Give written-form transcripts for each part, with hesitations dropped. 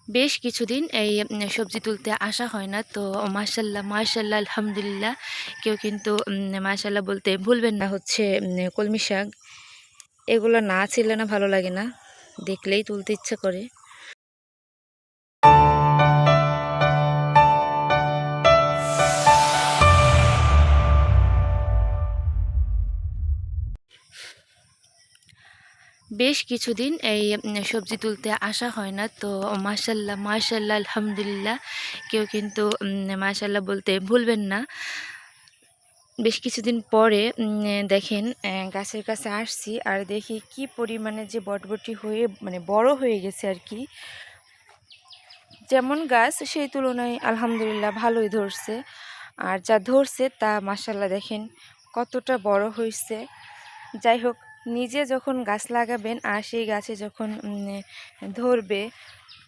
বেশ কিছুদিন এই সবজি তুলতে আসা হয় না। তো মাশাআল্লাহ, মাশাআল্লাহ, আলহামদুলিল্লাহ। কেউ কিন্তু মাশাআল্লাহ বলতে ভুলবেন না। হচ্ছে কলমি শাক, এগুলো না ছিলে না ভালো লাগে না, দেখলেই তুলতে ইচ্ছা করে। বেশ কিছুদিন এই সবজি তুলতে আসা হয় না। তো মাশাআল্লাহ, মাশাআল্লাহ, আলহামদুলিল্লাহ। কেউ কিন্তু মাশাআল্লাহ বলতে ভুলবেন না। বেশ কিছুদিন পরে দেখেন গাছের কাছে আসছি আর দেখি কি পরিমাণে যে বটবটি হয়ে বড় হয়ে গেছে আর কি। যেমন গাছ সেই তুলনায় আলহামদুলিল্লাহ ভালোই ধরছে। আর যা ধরছে তা মাশাআল্লাহ দেখেন কতটা বড় হয়েছে। যাই হোক, নিজে যখন গাছ লাগাবেন আর সেই গাছে যখন ধরবে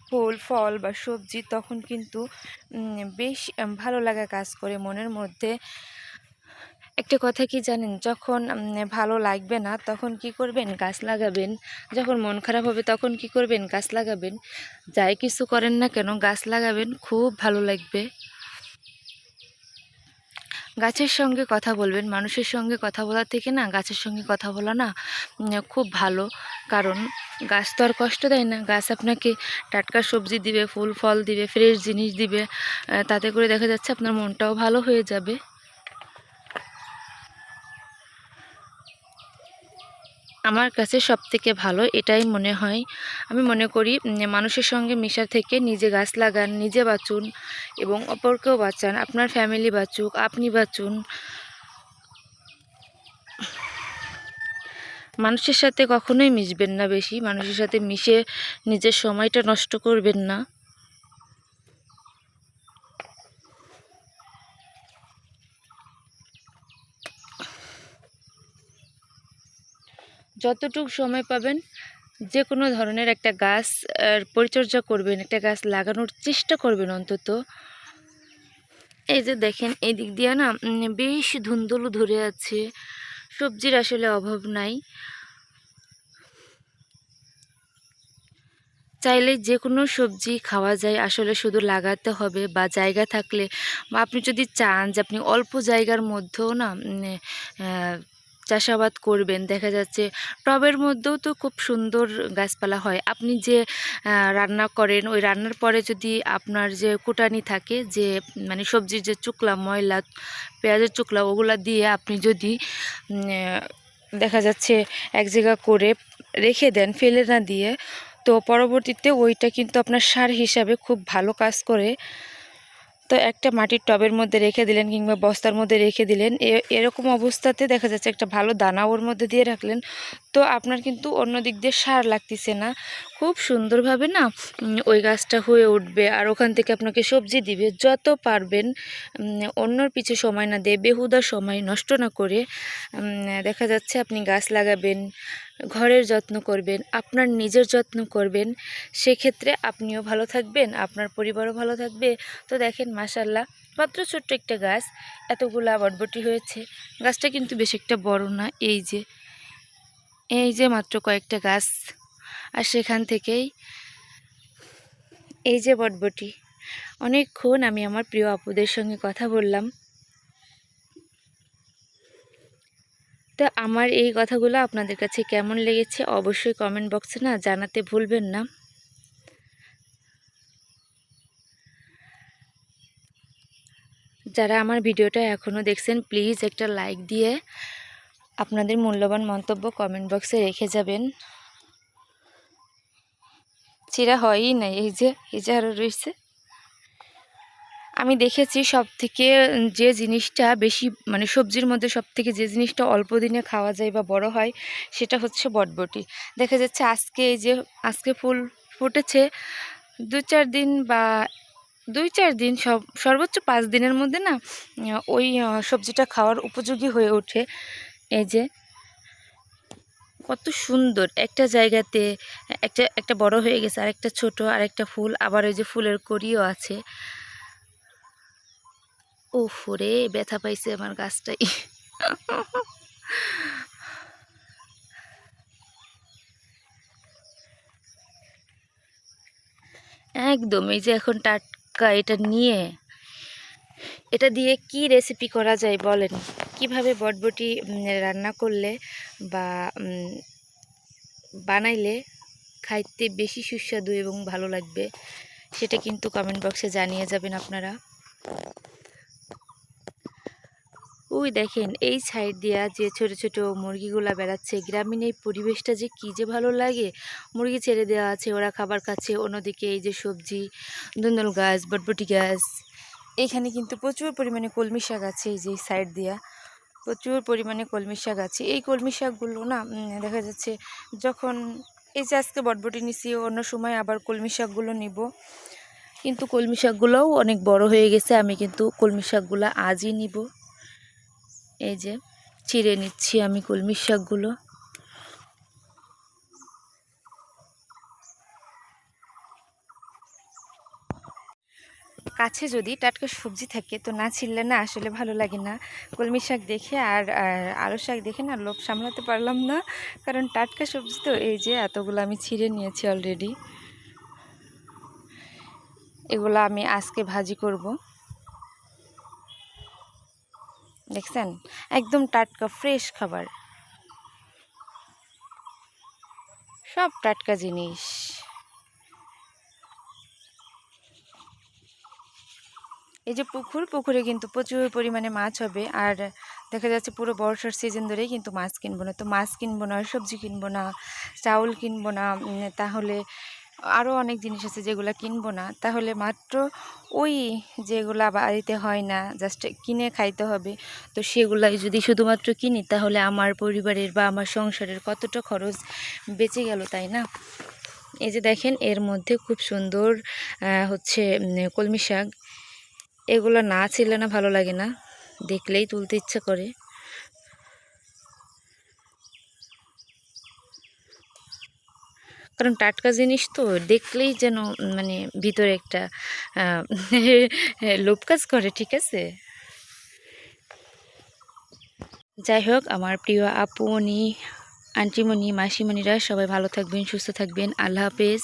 ফুল ফল বা সবজি, তখন কিন্তু বেশ ভালো লাগা কাজ করে মনের মধ্যে। একটা কথা কি জানেন, যখন ভালো লাগবে না তখন কি করবেন, গাছ লাগাবেন। যখন মন খারাপ হবে তখন কি করবেন, গাছ লাগাবেন। যাই কিছু করেন না কেন গাছ লাগাবেন, খুব ভালো লাগবে। গাছের সঙ্গে কথা বলবেন। মানুষের সঙ্গে কথা বলার থেকে না গাছের সঙ্গে কথা বলা না খুব ভালো। কারণ গাছ তো আর কষ্ট দেয় না। গাছ আপনাকে টাটকা সবজি দিবে, ফুল ফল দিবে, ফ্রেশ জিনিস দিবে। তাতে করে দেখা যাচ্ছে আপনার মনটাও ভালো হয়ে যাবে। আমার কাছে সবথেকে ভালো এটাই মনে হয়। আমি মনে করি মানুষের সঙ্গে মেশা থেকে নিজে গাছ লাগান, নিজে বাঁচুন এবং অপরকেও বাঁচান। আপনার ফ্যামিলি বাঁচুক, আপনি বাঁচুন। মানুষের সাথে কখনোই মিশবেন না বেশি। মানুষের সাথে মিশে নিজের সময়টা নষ্ট করবেন না। যতটুকু সময় পাবেন যে কোনো ধরনের একটা গাছ পরিচর্যা করবেন, একটা গাছ লাগানোর চেষ্টা করবেন অন্তত। এই যে দেখেন এই দিক দিয়ে না বেশ ধুন্দুলু ধরে আছে। সবজির আসলে অভাব নাই। চাইলে যে কোনো সবজি খাওয়া যায়, আসলে শুধু লাগাতে হবে বা জায়গা থাকলে, বা আপনি যদি চান যে আপনি অল্প জায়গার মধ্যেও না চাষাবাদ করবেন। দেখা যাচ্ছে টবের মধ্যেও তো খুব সুন্দর গাছপালা হয়। আপনি যে রান্না করেন, ওই রান্নার পরে যদি আপনার যে কুটানি থাকে, যে সবজির যে চুকলা, ময়লা, পেঁয়াজের চুকলা, ওগুলা দিয়ে আপনি যদি দেখা যাচ্ছে এক জায়গা করে রেখে দেন, ফেলে না দিয়ে, তো পরবর্তীতে ওইটা কিন্তু আপনার সার হিসাবে খুব ভালো কাজ করে। তো একটা মাটির টবের মধ্যে রেখে দিলেন কিংবা বস্তার মধ্যে রেখে দিলেন, এরকম অবস্থাতে দেখা যাচ্ছে একটা ভালো দানা ওর মধ্যে দিয়ে রাখলেন, তো আপনার কিন্তু অন্য দিক দিয়ে সার লাগতেছে না। খুব সুন্দরভাবে না ওই গাছটা হয়ে উঠবে আর ওখান থেকে আপনাকে সবজি দিবে। যত পারবেন অন্যর পিছে সময় না দিয়ে, বেহুদা সময় নষ্ট না করে দেখা যাচ্ছে আপনি গাছ লাগাবেন, ঘরের যত্ন করবেন, আপনার নিজের যত্ন করবেন। সেক্ষেত্রে আপনিও ভালো থাকবেন, আপনার পরিবারও ভালো থাকবে। তো দেখেন মাশাআল্লাহ, মাত্র ছোট্ট একটা গাছ এতগুলা বটবটি হয়েছে। গাছটা কিন্তু বেশ একটা বড় না। এই যে মাত্র কয়েকটা গাছ, আর সেখান থেকেই এই যে বটবটি। অনেকক্ষণ আমি আমার প্রিয় আপুদের সঙ্গে কথা বললাম। তো আমার এই কথাগুলো আপনাদের কাছে কেমন লেগেছে অবশ্যই কমেন্ট বক্সে না জানাতে ভুলবেন না। যারা আমার ভিডিওটা এখনও দেখছেন, প্লিজ একটা লাইক দিয়ে আপনাদের মূল্যবান মন্তব্য কমেন্ট বক্সে রেখে যাবেন। চিরা হয়ই নাই, এই যে আরও রয়েছে। আমি দেখেছি সবথেকে যে জিনিসটা বেশি সবজির মধ্যে সবথেকে যে জিনিসটা অল্প দিনে খাওয়া যায় বা বড় হয়, সেটা হচ্ছে বটবটি। দেখা যাচ্ছে আজকে ফুল ফুটেছে 2-4 দিন বা 2-4 দিন, সর্বোচ্চ 5 দিনের মধ্যে না ওই সবজিটা খাওয়ার উপযোগী হয়ে ওঠে। এই যে কত সুন্দর একটা জায়গাতে একটা একটা বড় হয়ে গেছে, আরেকটা ছোট, আরেকটা ফুল, আবার ওই যে ফুলের কড়িও আছে। উফ রে, ব্যথা পাইছে আমার গাছটাই। একদম এই যে এখন টাটকা এটা নিয়ে এটা দিয়ে কি রেসিপি করা যায় বলেন? কিভাবে বটবটি রান্না করলে বা বানাইলে খাইতে বেশি সুস্বাদু এবং ভালো লাগবে সেটা কিন্তু কমেন্ট বক্সে জানিয়ে যাবেন আপনারা। ওই দেখেন এই সাইড দিয়া যে ছোট ছোট মুরগিগুলা বেড়াচ্ছে, গ্রামীণ এই পরিবেশটা যে কী যে ভালো লাগে। মুরগি ছেড়ে দেওয়া আছে, ওরা খাবার খাচ্ছে, অন্যদিকে এই যে সবজি, ধুন্দুল গাছ, বটবটি গাছ, এখানে কিন্তু প্রচুর পরিমাণে কলমি শাক আছে। এই যে সাইড দিয়া প্রচুর পরিমাণে কলমি শাক আছে। এই কলমি শাকগুলো না দেখা যাচ্ছে যখন এই যে আজকে বটবটি নিছি, অন্য সময় আবার কলমি শাকগুলো নিব, কিন্তু কলমি শাকগুলোও অনেক বড় হয়ে গেছে। আমি কিন্তু কলমি শাকগুলো আজই নিব। এই যে চিড়ে নিচ্ছি আমি কলমি শাকগুলো। কাছে যদি টাটকা সবজি থাকে তো না ছিললে না আসলে ভালো লাগে না। কলমি শাক দেখে আর আলু শাক দেখে না লোভ সামলাতে পারলাম না, কারণ টাটকা সবজি তো। এই যে এতগুলো আমি ছিঁড়ে নিয়েছি অলরেডি। এগুলো আমি আজকে ভাজি করব। দেখছেন, একদম টাটকা ফ্রেশ খাবার, সব টাটকা জিনিস। এই যে পুকুরে কিন্তু প্রচুর পরিমাণে মাছ হবে। আর দেখা যাচ্ছে পুরো বর্ষার সিজন ধরেই কিন্তু মাছ কিনবো না, তো মাছ কিনবো না, সবজি কিনবো না, চাউল কিনবো না, তাহলে আরও অনেক জিনিস আছে যেগুলো কিনবো না। তাহলে মাত্র ওই যেগুলা বাড়িতে হয় না, জাস্ট কিনে খাইতে হবে, তো সেগুলাই যদি শুধুমাত্র কিনি তাহলে আমার পরিবারের বা আমার সংসারের কতটা খরচ বেঁচে গেল, তাই না? এই যে দেখেন এর মধ্যে খুব সুন্দর হচ্ছে কলমি শাক। এগুলো না ছিলে না ভালো লাগে না, দেখলেই তুলতে ইচ্ছা করে। কারণ টাটকা জিনিস তো দেখলেই যেন মানে ভিতরে একটা আহ, লোভ কাজ করে, ঠিক আছে। যাই হোক, আমার প্রিয় আপুমণি, আন্টিমণি, মাসিমণিরা সবাই ভালো থাকবেন, সুস্থ থাকবেন। আল্লাহ হাফেজ।